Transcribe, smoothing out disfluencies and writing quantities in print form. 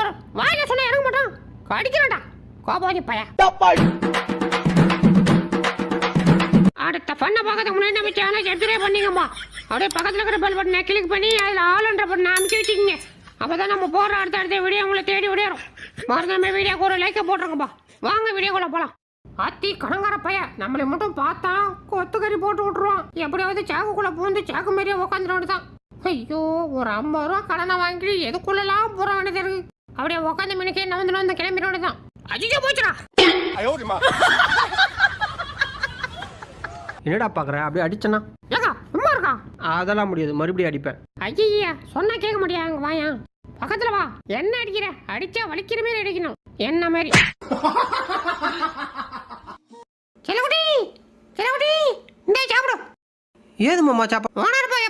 வரும். வாயில சொன்னா இறங்க மாட்டான். கடிக்கிறடா கோபாதி பைய. அடுத்த பண்ண பக்கத்துக்கு முன்னாடி நம்ம சேனல் சப்ஸ்கிரைப் பண்ணிங்கம்மா. அப்படியே பக்கத்தில் இருக்கிற பெல் பட்டனை கிளிக் பண்ணி அதில் ஆளுன்ற பட்டனை அமைக்க வச்சுக்கிங்க. அப்போ தான் நம்ம போகிற அடுத்த வீடியோ உங்களை தேடி விடையிறோம். மறக்காம வீடியோக்கு ஒரு லைக்கை போட்டுருங்கப்பா. வாங்க வீடியோக்குள்ள போகலாம். அத்தி கடங்கார பைய நம்மளை மட்டும் பார்த்தா கொத்துக்கறி போட்டு விட்டுருவான். எப்படியாவது சாக்குக்குள்ளே பூந்து சாக்கு மாதிரியே உட்காந்துட்டு தான். ஐயோ, ஒரு 50 ரூபா கடனை வாங்கி எதுக்குள்ளலாம் போற வேண்டியது இருக்கு. அப்படியே உட்காந்து மினிக்கே வந்து அந்த கிளம்பினோட தான். அஜிஜா போச்சுடா. என்னடா பாக்குற? அப்படியே அடிச்சனா? ஏக்கா சும்மா இருக்கா? அதெல்லாம் முடியாது, மறுபடியும் அடிப்பேன். ஐயா சொன்னா கேட்க முடியாது. அங்க வாயா, பக்கத்துல வா. என்ன அடிக்கிற? அடிச்சா வலிக்கிற மாதிரி அடிக்கணும். என்ன மாதிரி? செல்லகுடி, செல்லகுடி, இந்த சாப்பிடு. ஏது மாமா சாப்பா? ஓனர் போய்